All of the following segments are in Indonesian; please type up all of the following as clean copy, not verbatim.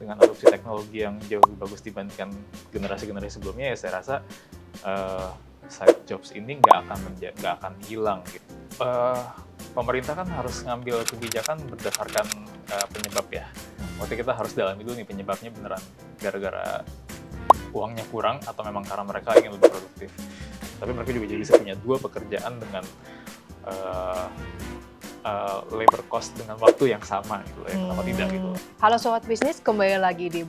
dengan adopsi teknologi yang jauh lebih bagus dibandingkan generasi-generasi sebelumnya, ya saya rasa side jobs ini nggak akan hilang gitu. Pemerintah kan harus ngambil kebijakan berdasarkan penyebab ya. Waktu kita harus dalami dulu nih penyebabnya beneran gara-gara uangnya kurang atau memang karena mereka ingin lebih produktif. Tapi mereka juga jadi bisa punya dua pekerjaan dengan labor cost dengan waktu yang sama gitu ya, kenapa tidak gitu. Halo Sobat Bisnis, kembali lagi di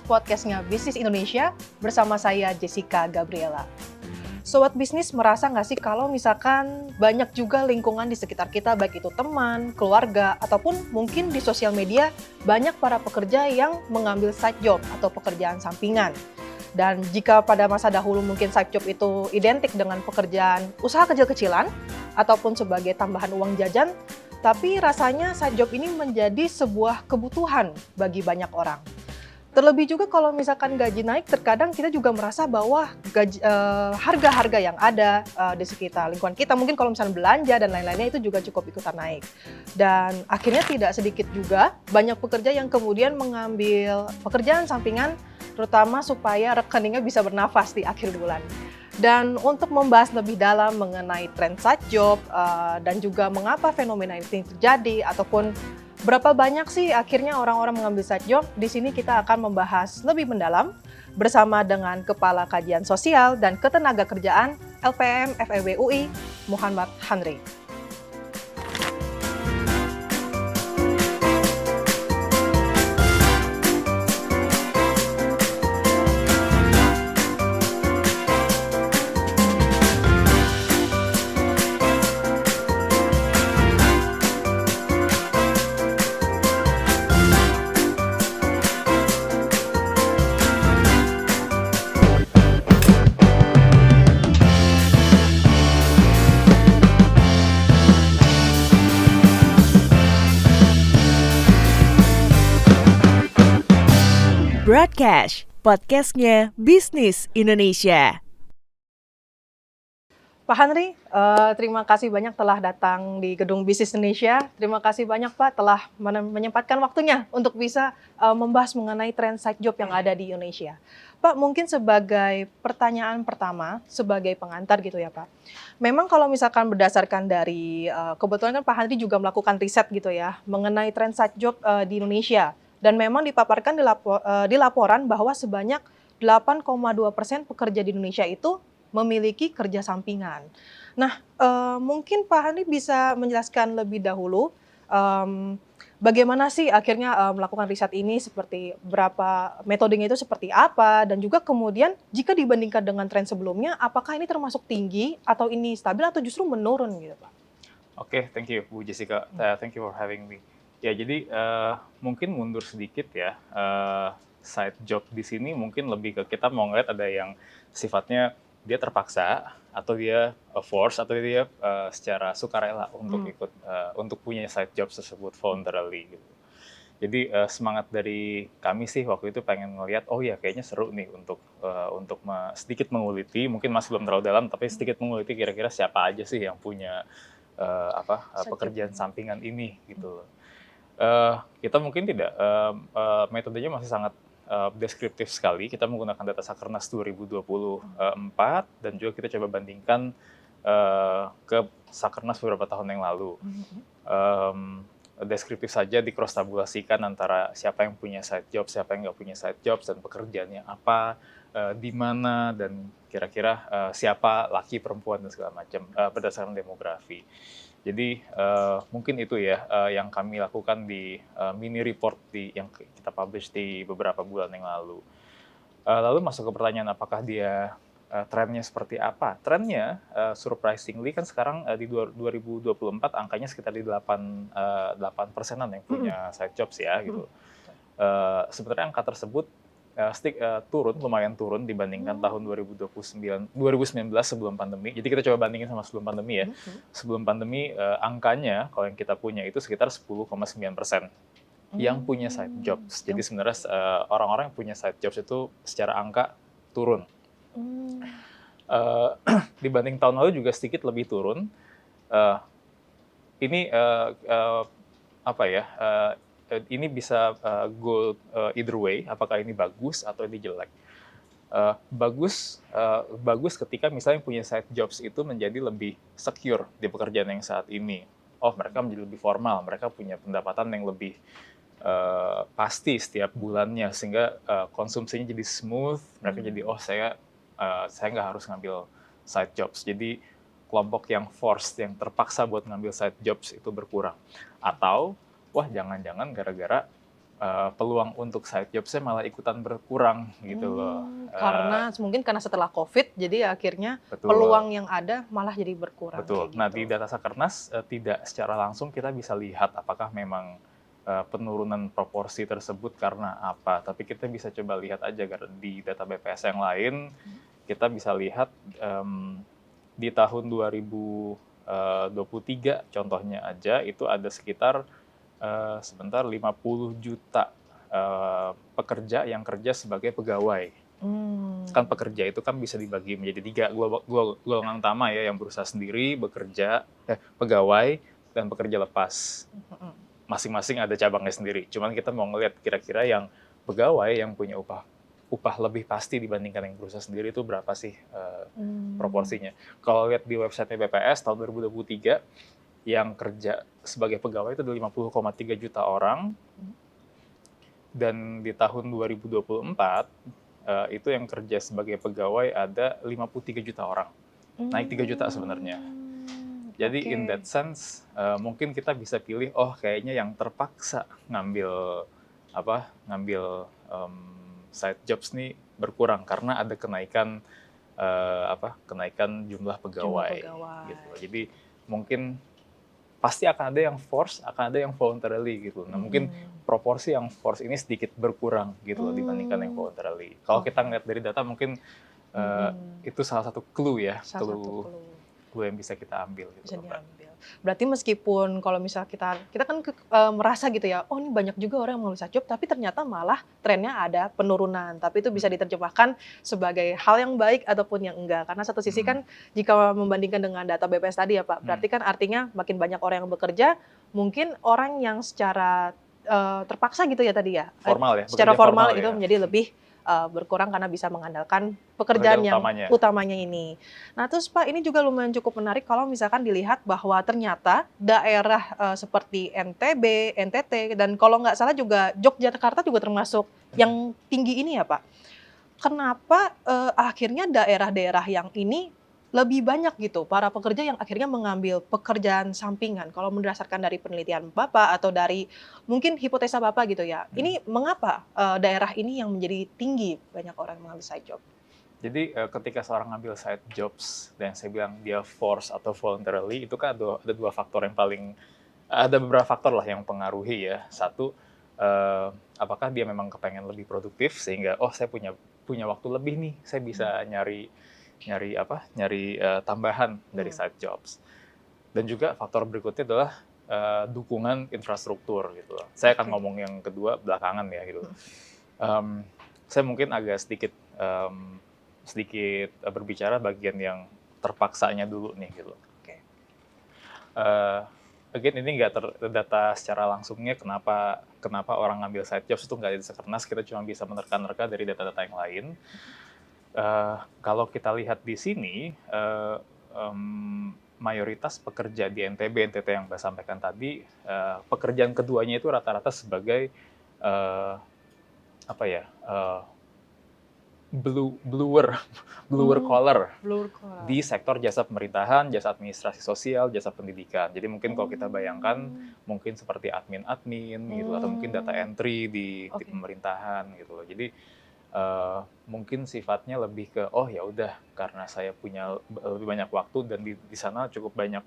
podcastnya Bisnis Indonesia bersama saya Jessica Gabriela. Sobat Bisnis merasa nggak sih kalau misalkan banyak juga lingkungan di sekitar kita, baik itu teman, keluarga, ataupun mungkin di sosial media, banyak para pekerja yang mengambil side job atau pekerjaan sampingan. Dan jika pada masa dahulu mungkin side job itu identik dengan pekerjaan usaha kecil-kecilan ataupun sebagai tambahan uang jajan, tapi rasanya side job ini menjadi sebuah kebutuhan bagi banyak orang. Terlebih juga kalau misalkan gaji naik, terkadang kita juga merasa bahwa harga-harga yang ada di sekitar lingkungan kita, mungkin kalau misalnya belanja dan lain-lainnya itu juga cukup ikutan naik. Dan akhirnya tidak sedikit juga banyak pekerja yang kemudian mengambil pekerjaan sampingan, terutama supaya rekeningnya bisa bernafas di akhir bulan. Dan untuk membahas lebih dalam mengenai tren side job dan juga mengapa fenomena ini terjadi ataupun berapa banyak sih akhirnya orang-orang mengambil side job, di sini kita akan membahas lebih mendalam bersama dengan Kepala Kajian Sosial dan Ketenagakerjaan LPM FEB UI, Muhammad Hanri. Broadcast, podcastnya Bisnis Indonesia. Pak Hanri, terima kasih banyak telah datang di Gedung Bisnis Indonesia. Terima kasih banyak Pak telah menyempatkan waktunya untuk bisa membahas mengenai tren side job yang ada di Indonesia. Pak, mungkin sebagai pertanyaan pertama, sebagai pengantar gitu ya Pak. Memang kalau misalkan berdasarkan dari, kebetulan kan Pak Hanri juga melakukan riset gitu ya, mengenai tren side job di Indonesia. Dan memang dipaparkan di laporan bahwa sebanyak 8,2% pekerja di Indonesia itu memiliki kerja sampingan. Nah, mungkin Pak Hanri bisa menjelaskan lebih dahulu bagaimana sih akhirnya melakukan riset ini, seperti berapa metodenya itu seperti apa, dan juga kemudian jika dibandingkan dengan tren sebelumnya, apakah ini termasuk tinggi atau ini stabil atau justru menurun gitu Pak? Oke, thank you Bu Jessica, thank you for having me. Ya, jadi mungkin mundur sedikit ya, side job di sini mungkin lebih ke kita mau ngeliat ada yang sifatnya dia terpaksa, atau dia force, atau dia secara sukarela untuk ikut, untuk punya side job tersebut voluntarily gitu. Jadi semangat dari kami sih waktu itu pengen ngeliat, oh ya kayaknya seru nih untuk sedikit menguliti, mungkin masih belum terlalu dalam, tapi sedikit menguliti kira-kira siapa aja sih yang punya pekerjaan sampingan ini gitu. Kita mungkin tidak, metodenya masih sangat deskriptif sekali. Kita menggunakan data Sakernas 2024 dan juga kita coba bandingkan ke Sakernas beberapa tahun yang lalu. Deskriptif saja, di-cross tabulasikan antara siapa yang punya side job, siapa yang nggak punya side job, dan pekerjaannya apa, di mana, dan kira-kira siapa laki, perempuan, dan segala macam berdasarkan demografi. Jadi mungkin itu ya yang kami lakukan di mini report yang kita publish di beberapa bulan yang lalu. Lalu masuk ke pertanyaan apakah dia trennya seperti apa? Trennya surprisingly kan sekarang di 2024 angkanya sekitar di 8%-an yang punya side jobs ya gitu. Sebenarnya angka tersebut lumayan turun dibandingkan tahun 2019 sebelum pandemi. Jadi kita coba bandingin sama sebelum pandemi ya. Sebelum pandemi angkanya kalau yang kita punya itu sekitar 10,9% yang punya side jobs. Jadi sebenarnya orang-orang yang punya side jobs itu secara angka turun. Dibanding tahun lalu juga sedikit lebih turun. Ini ini bisa go either way, apakah ini bagus atau ini jelek. Bagus ketika misalnya punya side jobs itu menjadi lebih secure di pekerjaan yang saat ini. Oh, mereka menjadi lebih formal, mereka punya pendapatan yang lebih pasti setiap bulannya, sehingga konsumsinya jadi smooth, mereka jadi saya nggak harus ngambil side jobs. Jadi kelompok yang forced, yang terpaksa buat ngambil side jobs itu berkurang. Atau, wah jangan-jangan gara-gara peluang untuk side jobs-nya malah ikutan berkurang gitu loh. Mungkin karena setelah COVID, jadi akhirnya Betul. peluang yang ada malah jadi berkurang. Betul. Kayak Nah, gitu. di data Sakernas tidak secara langsung kita bisa lihat apakah memang penurunan proporsi tersebut karena apa. Tapi kita bisa coba lihat aja di data BPS yang lain, kita bisa lihat di tahun 2023 contohnya aja itu ada sekitar 50 juta pekerja yang kerja sebagai pegawai. Kan pekerja itu kan bisa dibagi menjadi 3 golongan utama ya, yang berusaha sendiri, pegawai, dan pekerja lepas. Masing-masing ada cabangnya sendiri. Cuman kita mau ngelihat kira-kira yang pegawai yang punya upah lebih pasti dibandingkan yang berusaha sendiri itu berapa sih proporsinya. Kalau lihat di website BPS tahun 2023, yang kerja sebagai pegawai itu ada 50,3 juta orang, dan di tahun 2024 itu yang kerja sebagai pegawai ada 53 juta orang, naik 3 juta sebenarnya. Jadi in that sense mungkin kita bisa pilih, oh kayaknya yang terpaksa ngambil side jobs nih berkurang karena ada kenaikan jumlah pegawai. Gitu. Jadi mungkin pasti akan ada yang force, akan ada yang voluntarily gitu. Nah, mungkin proporsi yang force ini sedikit berkurang gitu loh dibandingkan yang voluntarily. Kalau kita ngeliat dari data mungkin itu salah satu clue ya, clue yang bisa kita ambil gitu. Berarti meskipun kalau misal kita kan merasa gitu ya, oh ini banyak juga orang yang mengambil side job, tapi ternyata malah trennya ada penurunan. Tapi itu bisa diterjemahkan sebagai hal yang baik ataupun yang enggak. Karena satu sisi kan jika membandingkan dengan data BPS tadi ya Pak, berarti kan artinya makin banyak orang yang bekerja, mungkin orang yang secara terpaksa gitu ya tadi ya, formal ya, secara formal itu ya, menjadi lebih berkurang karena bisa mengandalkan pekerjaan yang utamanya ini. Nah terus Pak, ini juga lumayan cukup menarik kalau misalkan dilihat bahwa ternyata daerah seperti NTB, NTT, dan kalau nggak salah juga Yogyakarta juga termasuk yang tinggi ini ya Pak. Kenapa akhirnya daerah-daerah yang ini lebih banyak gitu para pekerja yang akhirnya mengambil pekerjaan sampingan? Kalau berdasarkan dari penelitian Bapak atau dari mungkin hipotesa Bapak gitu ya, ini mengapa daerah ini yang menjadi tinggi banyak orang mengambil side job? Jadi ketika seorang ngambil side jobs dan saya bilang dia force atau voluntarily, itu kan ada beberapa faktor lah yang mempengaruhi ya. Satu, apakah dia memang kepengen lebih produktif sehingga saya punya waktu lebih nih, saya bisa nyari tambahan dari side jobs. Dan juga faktor berikutnya adalah dukungan infrastruktur gitu. Saya akan ngomong yang kedua belakangan ya gitu. Saya mungkin agak sedikit berbicara bagian yang terpaksanya dulu nih gitu. Again, ini nggak terdata secara langsungnya kenapa orang ngambil side jobs itu nggak ada di Sakernas. Kita cuma bisa menerka-nerka dari data-data yang lain. Kalau kita lihat di sini, mayoritas pekerja di NTB, NTT yang Mbak sampaikan tadi, pekerjaan keduanya itu rata-rata sebagai blue collar di sektor jasa pemerintahan, jasa administrasi sosial, jasa pendidikan. Jadi mungkin kalau kita bayangkan mungkin seperti admin gitu, atau mungkin data entry di pemerintahan gitu loh. Jadi mungkin sifatnya lebih ke ya udah karena saya punya lebih banyak waktu dan di sana cukup banyak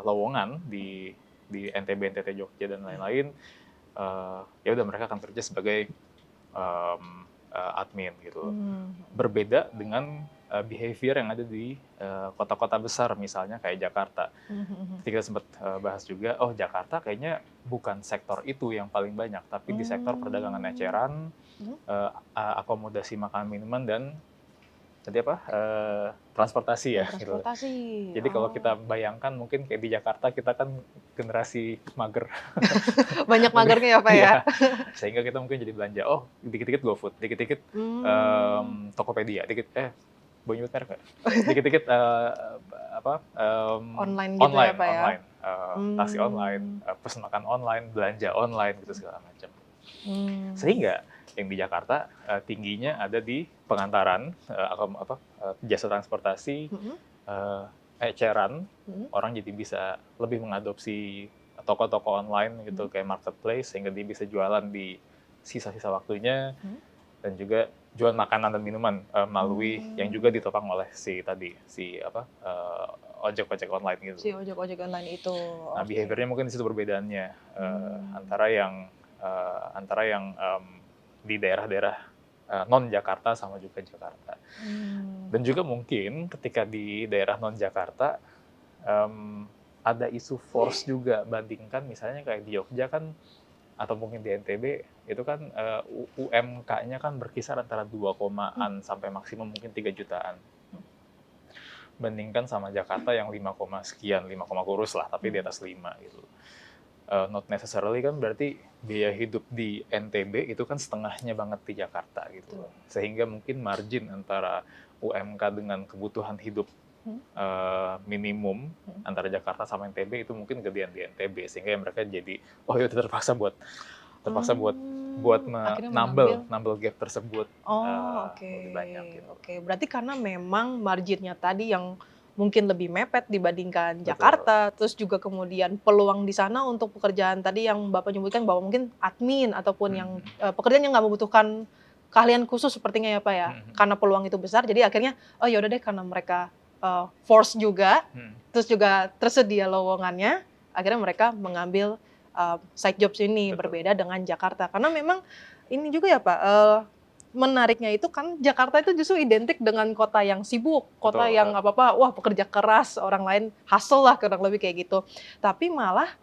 lowongan di NTB, NTT, Jogja dan lain-lain, ya udah mereka akan kerja sebagai admin gitu. Berbeda dengan behavior yang ada di kota-kota besar misalnya kayak Jakarta. Kita sempat bahas juga, Jakarta kayaknya bukan sektor itu yang paling banyak, tapi di sektor perdagangan eceran, akomodasi makan minuman dan Jadi apa? Transportasi ya. Gitu. Transportasi. Jadi kalau kita bayangkan mungkin kayak di Jakarta kita kan generasi mager. Banyak magernya ya Pak ya. Iya. Sehingga kita mungkin jadi belanja. Oh, dikit-dikit GoFood, dikit-dikit Tokopedia, boleh nyebut merek nggak? Dikit-dikit Online gitu ya Pak ya. online, taksi online, pesan makan online, belanja online gitu segala macam. Sehingga yang di Jakarta tingginya ada di pengantaran, jasa transportasi, eceran, orang jadi bisa lebih mengadopsi toko-toko online gitu kayak marketplace sehingga dia bisa jualan di sisa-sisa waktunya dan juga jual makanan dan minuman melalui yang juga ditopang oleh ojek-ojek online gitu. Si ojek-ojek online itu. Nah, behaviornya mungkin di situ perbedaannya antara yang di daerah-daerah non Jakarta sama juga Jakarta. Dan juga mungkin ketika di daerah non Jakarta ada isu force juga, bandingkan misalnya kayak di Jogja kan atau mungkin di NTB itu kan UMK-nya kan berkisar antara 2 sampai maksimum mungkin 3 jutaan. Bandingkan sama Jakarta yang 5, sekian, 5, kurus lah, tapi di atas 5 gitu. Not necessarily kan berarti biaya hidup di NTB itu kan setengahnya banget di Jakarta gitu. Sehingga mungkin margin antara UMK dengan kebutuhan hidup minimum antara Jakarta sama NTB itu mungkin gedean di NTB sehingga mereka jadi terpaksa buat nambel gap tersebut. Lebih banyak gitu. Oke. Berarti karena memang marginnya tadi yang mungkin lebih mepet dibandingkan Jakarta, terus juga kemudian peluang di sana untuk pekerjaan tadi yang Bapak nyebutkan bahwa mungkin admin ataupun yang pekerjaan yang nggak membutuhkan keahlian khusus sepertinya ya Pak ya, karena peluang itu besar, jadi akhirnya yaudah deh karena mereka force juga, terus juga tersedia lowongannya, akhirnya mereka mengambil side jobs ini. Berbeda dengan Jakarta, karena memang ini juga ya Pak, menariknya itu kan Jakarta itu justru identik dengan kota yang sibuk, kota yang apa-apa, wah pekerja keras, orang lain hustle lah kurang lebih kayak gitu. Tapi malah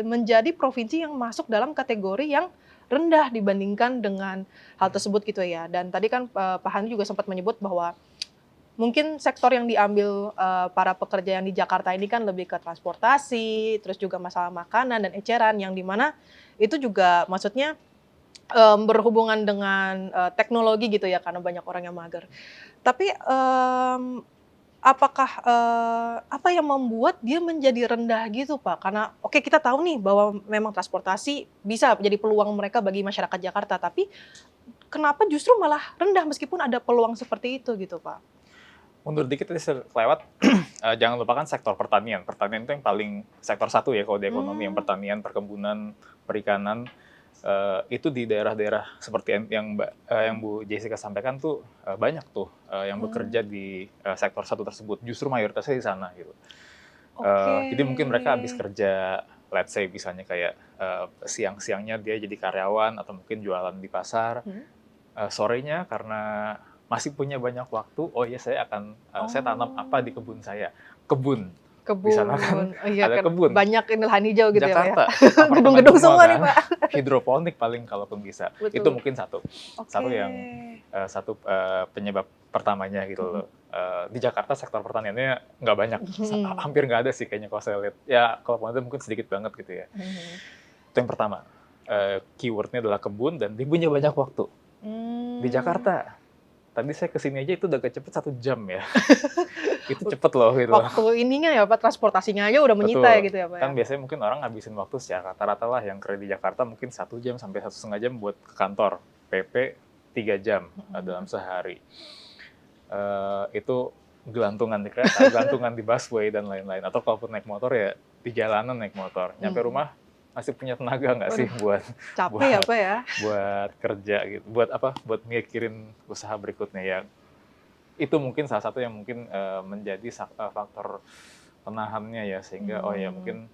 menjadi provinsi yang masuk dalam kategori yang rendah dibandingkan dengan hal tersebut gitu ya. Dan tadi kan Pak Hani juga sempat menyebut bahwa mungkin sektor yang diambil para pekerja yang di Jakarta ini kan lebih ke transportasi, terus juga masalah makanan dan eceran yang dimana itu juga maksudnya berhubungan dengan teknologi gitu ya, karena banyak orang yang mager. Tapi apakah apa yang membuat dia menjadi rendah gitu Pak? Karena oke, kita tahu nih bahwa memang transportasi bisa menjadi peluang mereka bagi masyarakat Jakarta, tapi kenapa justru malah rendah meskipun ada peluang seperti itu gitu Pak? Mundur dikit tadi lewat, jangan lupakan sektor pertanian. Pertanian itu yang paling sektor 1 ya kalau di ekonomi, yang pertanian, perkebunan, perikanan. Itu di daerah-daerah seperti yang Bu Jessica sampaikan tuh banyak tuh yang bekerja di sektor 1 tersebut. Justru mayoritasnya di sana gitu. Jadi mungkin mereka habis kerja, let's say misalnya kayak siang-siangnya dia jadi karyawan atau mungkin jualan di pasar. Sorenya karena masih punya banyak waktu, saya tanam apa di kebun saya. Kebun. Di sana kan ada kebun. Banyak ini lahan hijau gitu Jakarta, ya. Gedung-gedung semua nih Pak. Hidroponik paling kalaupun bisa. Betul. Itu mungkin satu penyebab pertamanya gitu loh. Di Jakarta sektor pertaniannya nggak banyak, hampir nggak ada sih kayaknya kalau saya lihat. Ya kalau ada mungkin sedikit banget gitu ya. Itu yang pertama. Keywordnya adalah kebun dan dia punya banyak waktu. Di Jakarta. Tadi saya kesini aja itu udah agak cepet 1 jam ya. Itu cepet loh gitu. Waktu ininya ya Pak, transportasinya aja udah menyita ya gitu ya Pak. Kan biasanya mungkin orang ngabisin waktu secara rata-rata lah yang kerja di Jakarta mungkin 1 jam sampai 1,5 jam buat ke kantor. PP 3 jam dalam sehari. Itu gelantungan di kereta, gelantungan di busway dan lain-lain. Atau kalaupun naik motor ya di jalanan naik motor. Nyampe rumah masih punya tenaga nggak sih buat capek apa ya? Buat kerja gitu, buat mikirin usaha berikutnya ya. Itu mungkin salah satu yang mungkin menjadi faktor penahannya ya, sehingga mungkin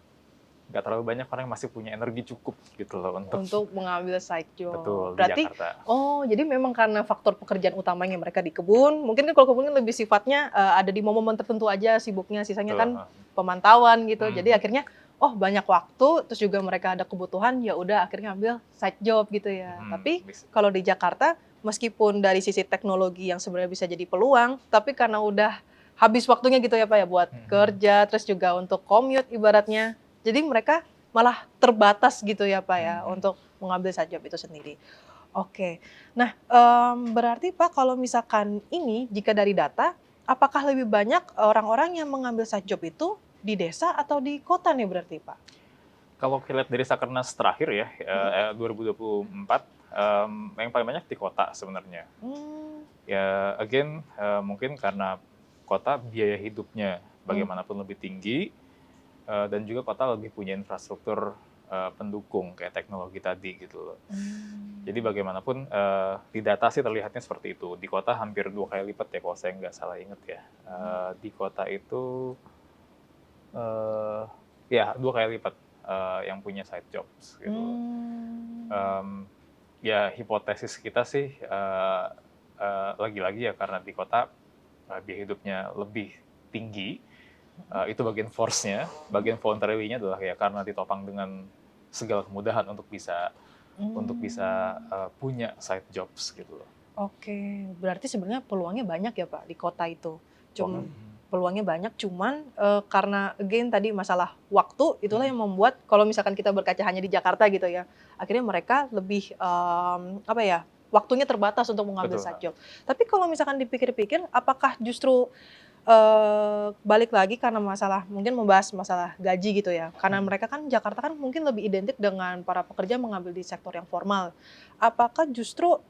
nggak terlalu banyak orang yang masih punya energi cukup gitu loh untuk mengambil side job. Betul, berarti di Jakarta. Jadi memang karena faktor pekerjaan utamanya mereka di kebun, mungkin kan kalau kebun kan lebih sifatnya ada di momen tertentu aja sibuknya, sisanya kan pemantauan gitu. Jadi akhirnya oh banyak waktu, terus juga mereka ada kebutuhan, ya udah akhirnya ambil side job gitu ya. Tapi kalau di Jakarta, meskipun dari sisi teknologi yang sebenarnya bisa jadi peluang, tapi karena udah habis waktunya gitu ya Pak ya buat kerja, terus juga untuk commute ibaratnya. Jadi mereka malah terbatas gitu ya Pak ya untuk mengambil side job itu sendiri. Oke, nah berarti Pak kalau misalkan ini jika dari data, apakah lebih banyak orang-orang yang mengambil side job itu di desa atau di kota nih berarti Pak? Kalau kita lihat dari Sakernas terakhir ya, 2024, yang paling banyak di kota sebenarnya. Ya, again, mungkin karena kota biaya hidupnya bagaimanapun lebih tinggi, dan juga kota lebih punya infrastruktur pendukung kayak teknologi tadi gitu loh. Jadi bagaimanapun di data sih terlihatnya seperti itu. Di kota hampir 2 kali lipat ya kalau saya nggak salah ingat ya. Di kota itu ya 2 kali lipat yang punya side jobs gitu. Ya hipotesis kita sih lagi-lagi ya karena di kota biaya hidupnya lebih tinggi. Itu bagian force-nya, bagian voluntary-nya adalah ya karena ditopang dengan segala kemudahan untuk bisa punya side jobs gitu loh. Oke, berarti sebenarnya peluangnya banyak ya Pak di kota itu. Peluangnya banyak, cuman karena again tadi masalah waktu itulah yang membuat kalau misalkan kita berkaca hanya di Jakarta gitu ya, akhirnya mereka lebih waktunya terbatas untuk mengambil side job. Tapi kalau misalkan dipikir-pikir, apakah justru balik lagi karena mungkin membahas masalah gaji gitu ya, karena mereka kan Jakarta kan mungkin lebih identik dengan para pekerja mengambil di sektor yang formal. Apakah justru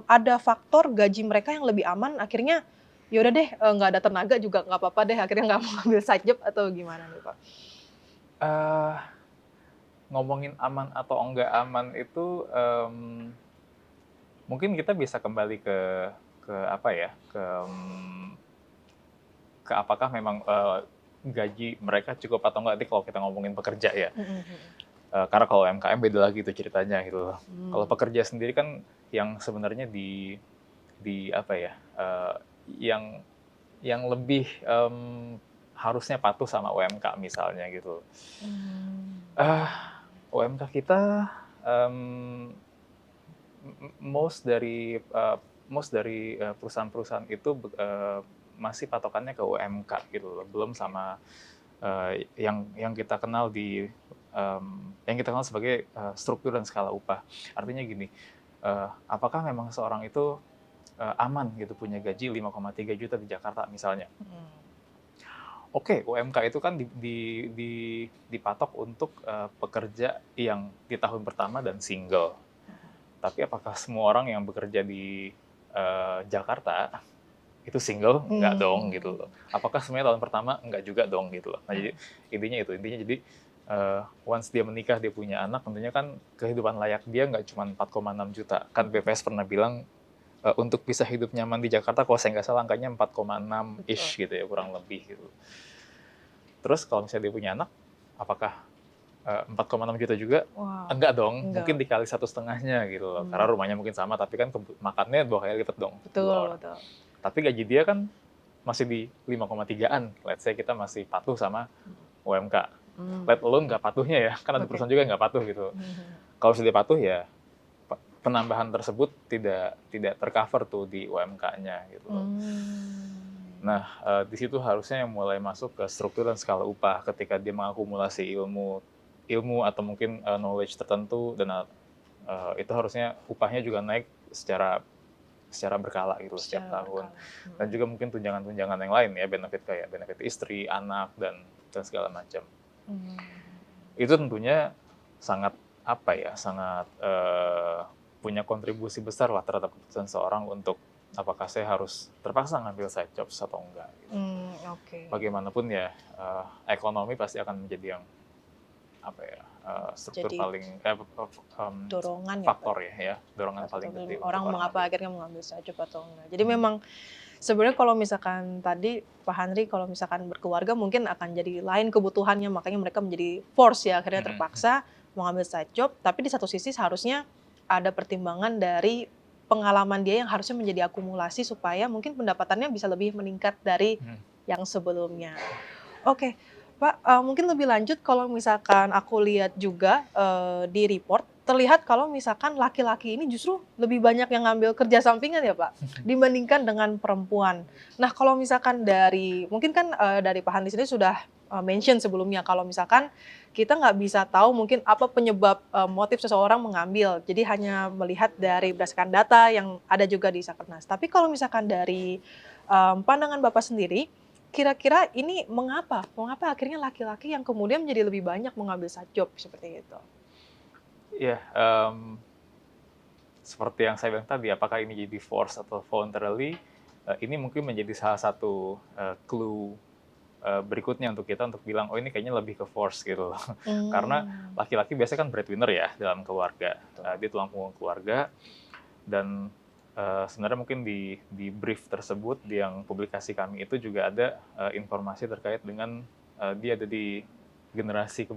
ada faktor gaji mereka yang lebih aman, akhirnya yaudah deh nggak ada tenaga juga nggak apa-apa deh, akhirnya nggak mau ambil side job atau gimana nih Pak? Ngomongin aman atau enggak aman itu mungkin kita bisa kembali ke apakah memang gaji mereka cukup atau enggak nih kalau kita ngomongin pekerja ya. Karena kalau UMKM beda lagi tuh ceritanya gitu. Kalau pekerja sendiri kan yang sebenarnya yang lebih harusnya patuh sama UMK misalnya gitu. UMK kita most dari perusahaan-perusahaan itu masih patokannya ke UMK gitu loh, belum sama yang kita kenal sebagai struktur dan skala upah. Artinya gini, apakah memang seorang itu aman gitu punya gaji 5,3 juta di Jakarta misalnya? Oke, UMK itu kan dipatok untuk pekerja yang di tahun pertama dan single. Tapi apakah semua orang yang bekerja di Jakarta itu single? Enggak dong gitu loh. Apakah semuanya tahun pertama? Enggak juga dong gitu loh. Nah, jadi intinya jadi once dia menikah, dia punya anak, tentunya kan kehidupan layak dia nggak cuma 4,6 juta. Kan BPS pernah bilang untuk bisa hidup nyaman di Jakarta, kalau saya nggak salah angkanya 4,6-ish gitu ya, kurang lebih gitu. Terus kalau misalnya dia punya anak, apakah 4,6 juta juga? Wow. Enggak dong, mungkin dikali 1,5-nya gitu loh. Karena rumahnya mungkin sama, tapi kan makannya 2 kali lipat dong. Betul. Tapi gaji dia kan masih di 5,3-an. Let's say kita masih patuh sama UMK. Let alone nggak patuhnya ya, kan ada perusahaan juga yang nggak patuh gitu. Kalau sudah patuh ya, penambahan tersebut tidak tercover tuh di UMK-nya gitu loh. Nah, di situ harusnya yang mulai masuk ke struktur dan skala upah ketika dia mengakumulasi ilmu atau mungkin knowledge tertentu, dan itu harusnya upahnya juga naik secara berkala gitu setiap tahun. Dan juga mungkin tunjangan-tunjangan yang lain ya, benefit istri, anak, dan segala macam. Itu tentunya sangat punya kontribusi besar lah terhadap keputusan seorang untuk apakah saya harus terpaksa ngambil side jobs atau enggak. Gitu. Bagaimanapun ya, ekonomi pasti akan menjadi yang struktur paling dorongan faktor ya dorongan paling gede orang mengapa akhirnya mengambil side job atau enggak. Jadi memang sebenarnya kalau misalkan tadi Pak Henry kalau misalkan berkeluarga mungkin akan jadi lain kebutuhannya, makanya mereka menjadi force ya akhirnya terpaksa mengambil side job. Tapi di satu sisi seharusnya ada pertimbangan dari pengalaman dia yang harusnya menjadi akumulasi supaya mungkin pendapatannya bisa lebih meningkat dari yang sebelumnya. Oke, Pak, mungkin lebih lanjut kalau misalkan aku lihat juga di report, terlihat kalau misalkan laki-laki ini justru lebih banyak yang ngambil kerja sampingan ya Pak, dibandingkan dengan perempuan. Nah kalau misalkan mungkin kan dari Pak Handi sendiri sudah mention sebelumnya kalau misalkan kita nggak bisa tahu mungkin apa penyebab motif seseorang mengambil, jadi hanya melihat dari berdasarkan data yang ada juga di Sakernas. Tapi kalau misalkan dari pandangan Bapak sendiri, kira-kira ini mengapa? Mengapa akhirnya laki-laki yang kemudian menjadi lebih banyak mengambil side job seperti itu? Ya, seperti yang saya bilang tadi, apakah ini jadi force atau voluntarily, ini mungkin menjadi salah satu clue berikutnya untuk kita untuk bilang, oh ini kayaknya lebih ke force gitu loh. Karena laki-laki biasanya kan breadwinner ya dalam keluarga, dia tulang punggung keluarga, dan sebenarnya mungkin di brief tersebut yang publikasi kami itu juga ada informasi terkait dengan dia ada di generasi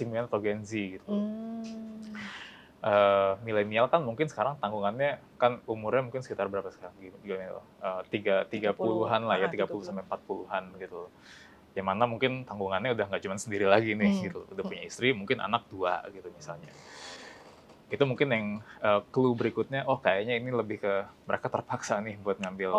milenial atau Gen Z gitu. Milenial kan mungkin sekarang tanggungannya kan umurnya mungkin sekitar berapa sekarang milenial? 30-an lah ya, 30 sampai 40-an gitu. Yang mana mungkin tanggungannya udah nggak cuma sendiri lagi nih gitu, udah punya istri, mungkin anak 2 gitu misalnya. Itu mungkin yang clue berikutnya, oh kayaknya ini lebih ke mereka terpaksa nih buat ngambil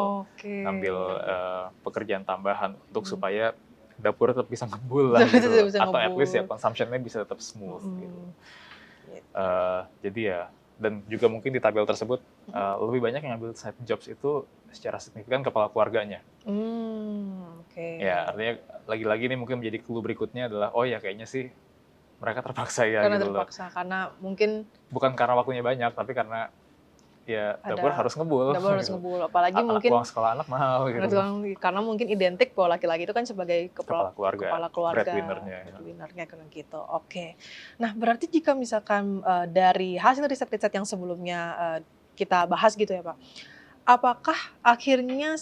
pekerjaan tambahan untuk supaya dapur tetap bisa ngebul lah gitu, atau at least ya consumption-nya bisa tetap smooth gitu. Jadi ya, dan juga mungkin di tabel tersebut lebih banyak yang ngambil side jobs itu secara signifikan kepala keluarganya. Ya artinya lagi-lagi ini mungkin menjadi clue berikutnya adalah, oh ya kayaknya sih mereka terpaksa ya karena gitu terpaksa, karena mungkin bukan karena waktunya banyak, tapi karena ya dapur harus ngebul. Dapur harus ngebul, apalagi mungkin uang sekolah anak mahal gitu. Karena mungkin identik bahwa laki-laki itu kan sebagai kepala keluarga, breadwinner-nya kan gitu. Oke. Nah, berarti jika misalkan dari hasil riset-riset yang sebelumnya kita bahas gitu ya Pak, apakah akhirnya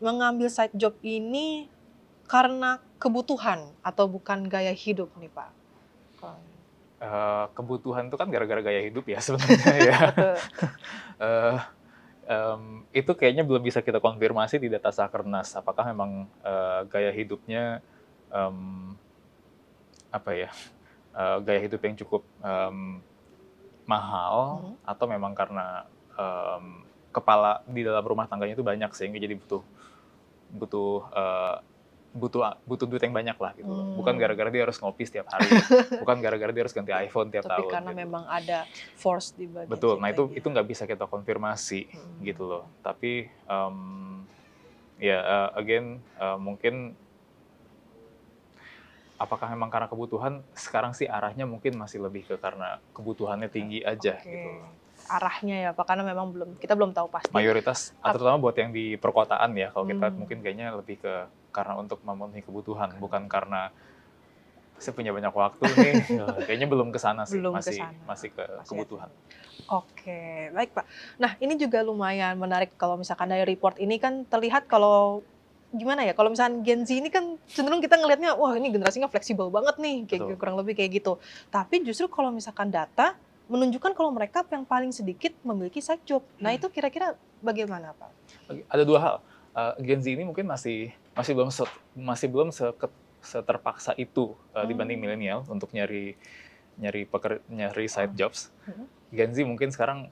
mengambil side job ini karena kebutuhan atau bukan gaya hidup nih Pak? Kebutuhan itu kan gara-gara gaya hidup ya sebenarnya ya. Itu kayaknya belum bisa kita konfirmasi di data Sakernas. Apakah memang gaya hidupnya gaya hidup yang cukup mahal, atau memang karena kepala di dalam rumah tangganya itu banyak sehingga jadi butuh duit yang banyak lah gitu. Bukan gara-gara dia harus ngopi setiap hari, bukan gara-gara dia harus ganti iPhone tiap tahun. Tapi karena gitu. Memang ada force di bagian. Betul. Nah itu nggak bisa kita konfirmasi gitu loh. Tapi mungkin apakah memang karena kebutuhan? Sekarang sih arahnya mungkin masih lebih ke karena kebutuhannya tinggi aja gitu. Arahnya ya Pak, karena memang kita belum tahu pasti. Mayoritas, terutama buat yang di perkotaan ya, kalau kita mungkin kayaknya lebih ke karena untuk memenuhi kebutuhan, bukan karena saya punya banyak waktu nih, kayaknya belum ke sana sih, masih ke kebutuhan. Oke, baik Pak. Nah ini juga lumayan menarik kalau misalkan dari report ini kan terlihat kalau gimana ya, kalau misalkan Gen Z ini kan cenderung kita ngelihatnya, wah ini generasinya fleksibel banget nih, kayak kurang lebih kayak gitu. Tapi justru kalau misalkan data menunjukkan kalau mereka yang paling sedikit memiliki side job. Nah itu kira-kira bagaimana Pak? Ada 2 hal. Gen Z ini mungkin masih belum seterpaksa itu dibanding milenial untuk nyari side jobs. Gen Z mungkin sekarang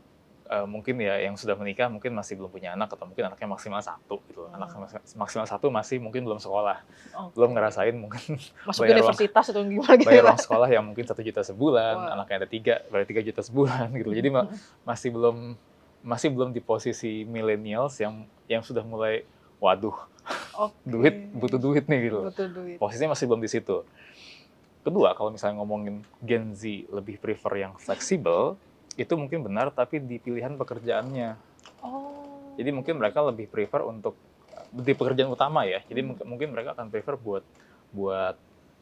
mungkin ya yang sudah menikah mungkin masih belum punya anak, atau mungkin anaknya maksimal 1 gitu. Anak maksimal 1 masih mungkin belum sekolah, belum ngerasain mungkin masuk universitas atau gimana gitu. Bayar uang sekolah yang mungkin 1 juta sebulan, anaknya ada 3, berarti 3 juta sebulan gitu. Jadi masih belum di posisi millennials yang sudah mulai waduh, butuh duit nih gitu. Posisinya masih belum di situ. Kedua, kalau misalnya ngomongin Gen Z lebih prefer yang fleksibel, itu mungkin benar, tapi di pilihan pekerjaannya. Jadi mungkin mereka lebih prefer untuk di pekerjaan utama ya. Jadi mungkin mereka akan prefer buat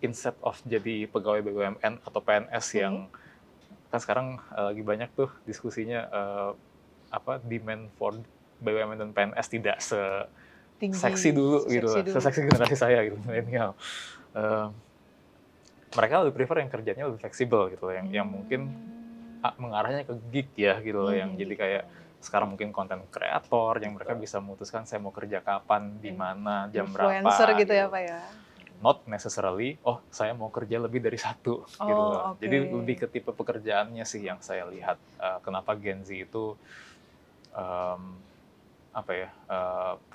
instead of jadi pegawai BUMN atau PNS yang kan sekarang lagi banyak tuh diskusinya demand for BUMN dan PNS tidak seksi dulu gitu, seseksi generasi saya gitu, milenial. Mereka lebih prefer yang kerjanya lebih fleksibel gitu, yang mungkin mengarahnya ke gig ya gitu loh, yang jadi kayak sekarang mungkin konten kreator yang mereka bisa memutuskan saya mau kerja kapan, di mana, jam berapa. Influencer gitu ya Pak ya. not necessarily, oh saya mau kerja lebih dari satu, gitu loh. oke. Jadi lebih ke tipe pekerjaannya sih yang saya lihat. Kenapa Gen Z itu em,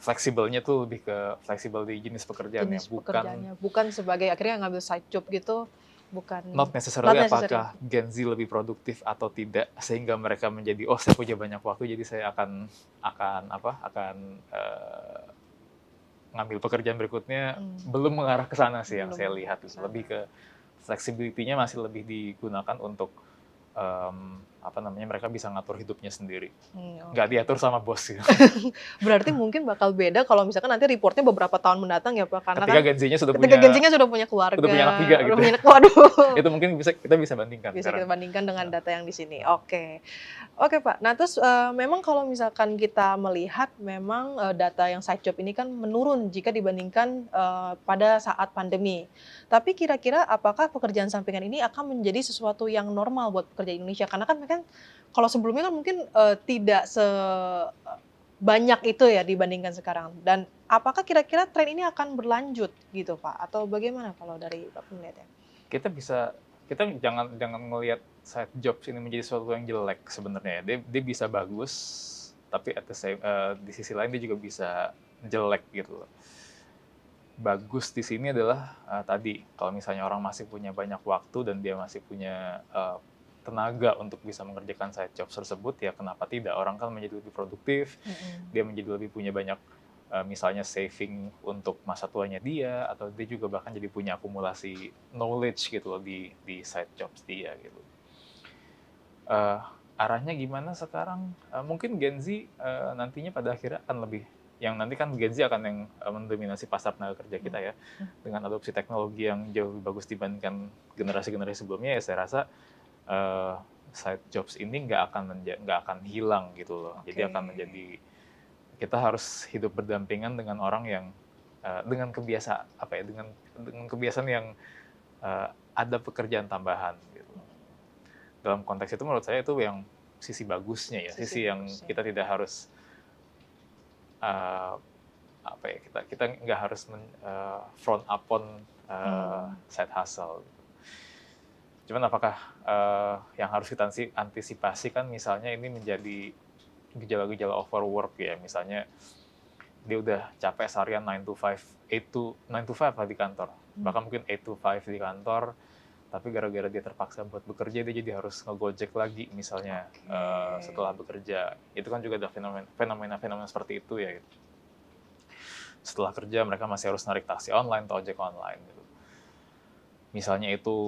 fleksibelnya tuh lebih ke fleksibel di jenis pekerjaannya, Jenis pekerjaannya, bukan sebagai akhirnya ngambil side job gitu, bukan. not necessarily Not necessary. apakah Gen Z lebih produktif atau tidak sehingga mereka menjadi oh saya punya banyak waktu jadi saya akan ngambil pekerjaan berikutnya. Belum mengarah ke sana sih yang Belum saya mengarah lihat, ke sana. lebih ke flexibility-nya masih lebih digunakan untuk mereka bisa ngatur hidupnya sendiri, nggak diatur sama bos gitu. Berarti mungkin bakal beda kalau misalkan nanti reportnya beberapa tahun mendatang ya Pak, karena Ketika kan Gen Z-nya ketika Gen Z-nya sudah punya keluarga, udah punya anak 3 gitu. udah punya waduh. Itu mungkin kita bisa bandingkan. Bisa kita sekarang. bandingkan dengan data yang di sini. Oke. Oke Pak, nah terus memang kalau misalkan kita melihat memang data yang side job ini kan menurun jika dibandingkan pada saat pandemi. Tapi kira-kira apakah pekerjaan sampingan ini akan menjadi sesuatu yang normal buat pekerja Indonesia? Karena kan kalau sebelumnya kan mungkin tidak sebanyak itu ya dibandingkan sekarang. Dan apakah kira-kira tren ini akan berlanjut gitu Pak? Atau bagaimana kalau dari Pak melihatnya? Kita jangan ngelihat side jobs ini menjadi sesuatu yang jelek sebenarnya. Dia bisa bagus, tapi di sisi lain dia juga bisa jelek gitu loh. Bagus di sini adalah tadi kalau misalnya orang masih punya banyak waktu dan dia masih punya tenaga untuk bisa mengerjakan side jobs tersebut, ya kenapa tidak? Orang kan menjadi lebih produktif, dia menjadi lebih punya banyak misalnya saving untuk masa tuanya dia, atau dia juga bahkan jadi punya akumulasi knowledge gitu loh di side jobs dia gitu. Arahnya gimana sekarang? Mungkin Gen Z nantinya pada akhirnya akan lebih, yang nanti kan Gen Z akan yang mendominasi pasar tenaga kerja kita ya, dengan adopsi teknologi yang jauh lebih bagus dibandingkan generasi-generasi sebelumnya, ya saya rasa side jobs ini nggak akan hilang gitu loh. Jadi akan menjadi, kita harus hidup berdampingan dengan orang yang dengan kebiasaan yang ada pekerjaan tambahan gitu. Dalam konteks itu menurut saya itu yang sisi bagusnya ya, sisi yang kita tidak harus kita nggak harus front upon side hustle. Cuman apakah yang harus kita antisipasi kan misalnya ini menjadi gejala-gejala overwork ya, misalnya dia udah capek seharian 9 to 5 di kantor, bahkan mungkin 8 to 5 di kantor, tapi gara-gara dia terpaksa buat bekerja dia jadi harus ngegojek lagi misalnya setelah bekerja. Itu kan juga ada fenomena seperti itu ya gitu. Setelah kerja mereka masih harus narik taksi online atau ojek online gitu. Misalnya itu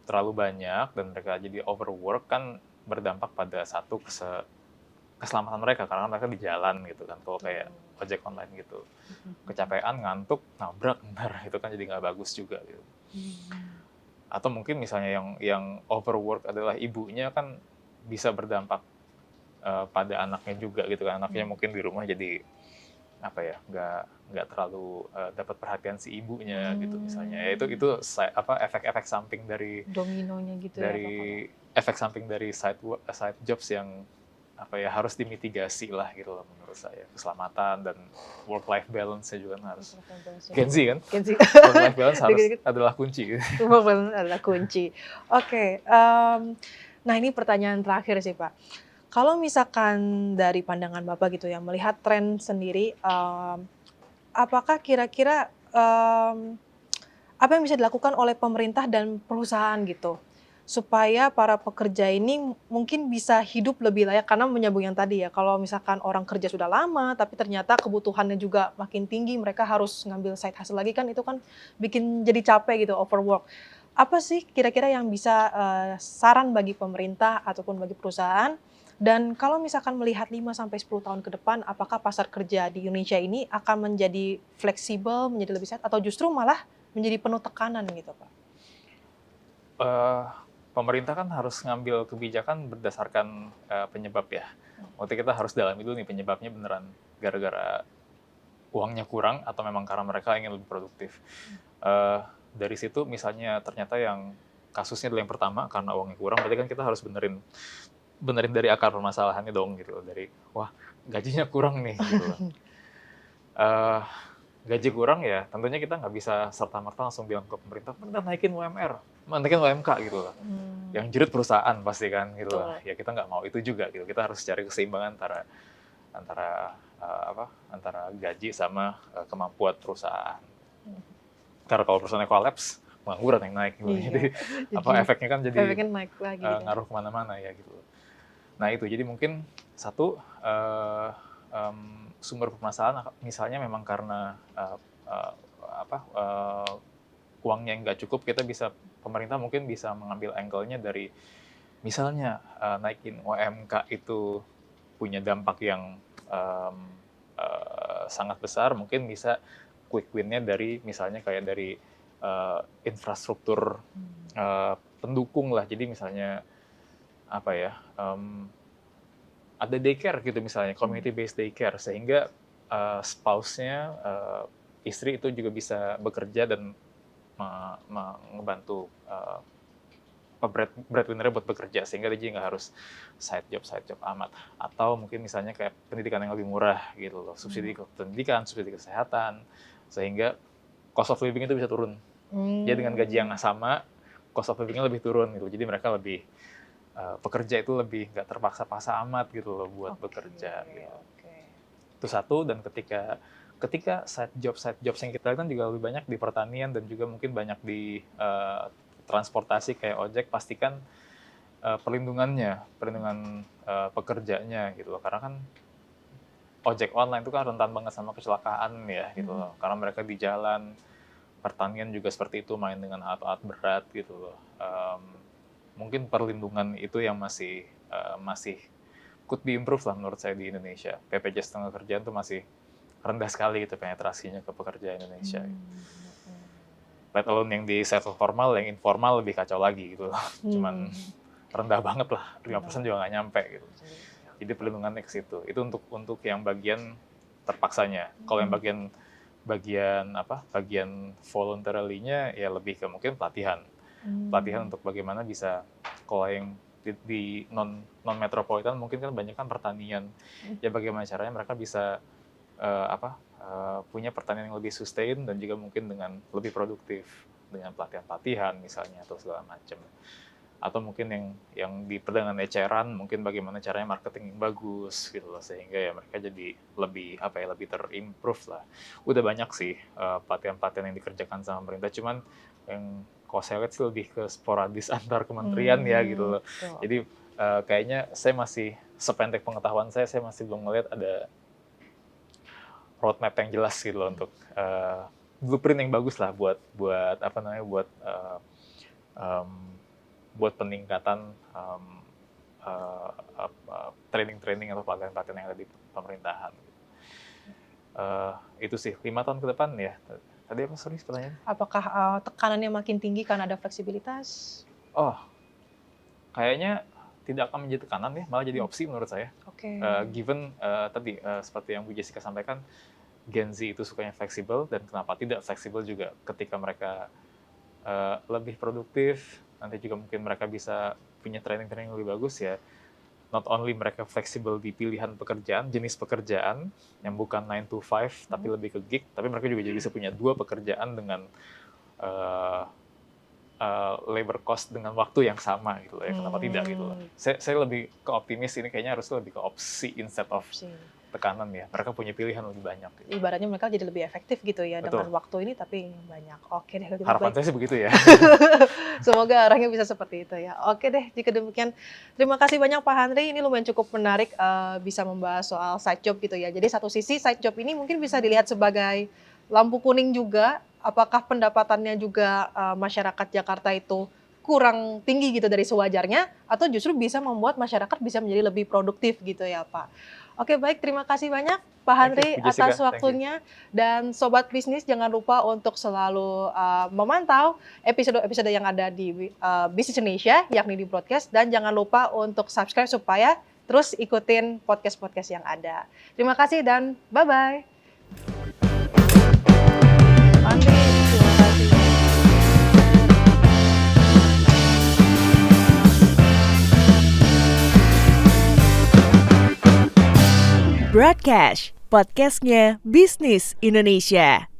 terlalu banyak dan mereka jadi overwork, kan berdampak pada satu keselamatan mereka, karena mereka di jalan gitu kan, kalau kayak ojek online gitu, kecapean, ngantuk, nabrak ntar, itu kan jadi nggak bagus juga gitu. Atau mungkin misalnya yang overwork adalah ibunya, kan bisa berdampak pada anaknya juga gitu kan, anaknya mungkin di rumah jadi nggak terlalu dapat perhatian si ibunya gitu misalnya. Ya, itu efek-efek samping dari dominonya gitu dari efek samping dari side jobs yang harus dimitigasi lah gitu loh menurut saya. Keselamatan dan work life balance juga harus. Gen Z kan? Gen Z. Work life balance adalah kunci. Work balance adalah kunci. Oke. Nah ini pertanyaan terakhir sih Pak. Kalau misalkan dari pandangan Bapak gitu ya, melihat tren sendiri, apakah kira-kira apa yang bisa dilakukan oleh pemerintah dan perusahaan gitu, supaya para pekerja ini mungkin bisa hidup lebih layak, karena menyambung yang tadi ya, kalau misalkan orang kerja sudah lama, tapi ternyata kebutuhannya juga makin tinggi, mereka harus ngambil side hustle lagi, kan itu kan bikin jadi capek gitu, overwork. Apa sih kira-kira yang bisa saran bagi pemerintah ataupun bagi perusahaan? Dan kalau misalkan melihat 5-10 tahun ke depan, apakah pasar kerja di Indonesia ini akan menjadi fleksibel, menjadi lebih sehat, atau justru malah menjadi penuh tekanan gitu Pak? Pemerintah kan harus ngambil kebijakan berdasarkan penyebab ya. Waktu kita harus dalami dulu nih penyebabnya beneran gara-gara uangnya kurang atau memang karena mereka ingin lebih produktif. Dari situ misalnya ternyata yang kasusnya adalah yang pertama karena uangnya kurang, berarti kan kita harus benerin dari akar permasalahannya dong gitu, dari wah gajinya kurang nih gitu. gaji kurang ya tentunya kita nggak bisa serta-merta langsung bilang ke pemerintah naikin UMR, naikin UMK gitu loh. Yang jerit perusahaan pasti kan gitu loh. Ya kita nggak mau itu juga gitu. Kita harus cari keseimbangan antara gaji sama kemampuan perusahaan. Karena kalau perusahaannya kolaps, pengangguran yang naik gitu. Jadi efeknya kan jadi naik lagi, ngaruh kemana-mana ya gitu. Nah itu jadi mungkin satu sumber permasalahan misalnya memang karena uangnya nggak cukup, pemerintah mungkin bisa mengambil angle-nya dari misalnya naikin UMK itu punya dampak yang sangat besar, mungkin bisa quick win-nya dari misalnya kayak dari infrastruktur pendukung lah. Jadi misalnya ada daycare gitu misalnya, community based daycare, sehingga spouse-nya istri itu juga bisa bekerja dan ngebantu breadwinner-nya buat bekerja, sehingga dia juga nggak harus side job amat. Atau mungkin misalnya kayak pendidikan yang lebih murah gitu loh, subsidi pendidikan, subsidi kesehatan, sehingga cost of living itu bisa turun. Jadi dengan gaji yang sama, cost of living-nya lebih turun gitu. Jadi mereka lebih pekerja itu lebih nggak terpaksa-paksa amat gitu loh buat bekerja. Gitu. Itu satu. Dan ketika side jobs yang kita lihat kan juga lebih banyak di pertanian dan juga mungkin banyak di transportasi kayak ojek, pastikan perlindungan pekerjanya gitu loh. Karena kan ojek online itu kan rentan banget sama kecelakaan ya gitu loh. Karena mereka di jalan. Pertanian juga seperti itu, main dengan alat-alat berat gitu loh. Mungkin perlindungan itu yang masih could be improved lah menurut saya di Indonesia. BPJS Ketenagakerjaan itu masih rendah sekali gitu penetrasinya ke pekerja Indonesia. Let alone yang di sektor formal, yang informal lebih kacau lagi gitu. Cuman rendah banget lah, 5% juga nggak nyampe gitu. Jadi perlindungannya ke situ. Itu untuk yang bagian terpaksanya. Kalau yang bagian voluntarily-nya ya lebih ke mungkin pelatihan untuk bagaimana bisa, kalau yang di non metropolitan mungkin kan banyak kan pertanian, ya bagaimana caranya mereka bisa punya pertanian yang lebih sustain dan juga mungkin dengan lebih produktif dengan pelatihan misalnya atau segala macam. Atau mungkin yang di perdagangan eceran, mungkin bagaimana caranya marketing yang bagus gitu loh, sehingga ya mereka jadi lebih terimprove lah. Udah banyak sih pelatihan-pelatihan yang dikerjakan sama pemerintah, cuman yang kalau saya lihat sih lebih ke sporadis antar kementerian ya gitu loh. Jadi kayaknya saya masih, sependek pengetahuan saya masih belum ngelihat ada roadmap yang jelas gitu loh untuk blueprint yang bagus lah buat peningkatan training atau pelatihan yang ada di pemerintahan. Itu sih 5 tahun ke depan ya. Tadi apa, sorry pertanyaan? Apakah tekanannya makin tinggi karena ada fleksibilitas? Kayaknya tidak akan menjadi tekanan ya, malah jadi opsi menurut saya. Given tadi seperti yang Bu Jessica sampaikan, Gen Z itu sukanya fleksibel, dan kenapa tidak fleksibel juga ketika mereka lebih produktif, nanti juga mungkin mereka bisa punya training yang lebih bagus ya. Not only mereka fleksibel di pilihan pekerjaan, jenis pekerjaan yang bukan 9 to 5 tapi lebih ke gig, tapi mereka juga jadi bisa punya 2 pekerjaan dengan labor cost dengan waktu yang sama gitu ya. Kenapa tidak gitu. Saya lebih ke optimis, ini kayaknya harusnya lebih ke opsi instead of tekanan ya. Mereka punya pilihan lebih banyak. Gitu. Ibaratnya mereka jadi lebih efektif gitu ya. Betul. Dengan waktu ini tapi banyak. Oke deh. Harapan saya sih begitu ya. Semoga arahnya bisa seperti itu ya. Oke deh, jika demikian. Terima kasih banyak Pak Handri. Ini lumayan cukup menarik bisa membahas soal side job gitu ya. Jadi satu sisi side job ini mungkin bisa dilihat sebagai lampu kuning juga. Apakah pendapatannya juga masyarakat Jakarta itu kurang tinggi gitu dari sewajarnya, atau justru bisa membuat masyarakat bisa menjadi lebih produktif gitu ya Pak. Oke baik, terima kasih banyak Pak Handri atas waktunya. Dan Sobat Bisnis jangan lupa untuk selalu memantau episode-episode yang ada di Bisnis Indonesia, yakni di broadcast. Dan jangan lupa untuk subscribe supaya terus ikutin podcast-podcast yang ada. Terima kasih dan bye-bye. Pak Handri, terima kasih. Broadcast, podcastnya Bisnis Indonesia.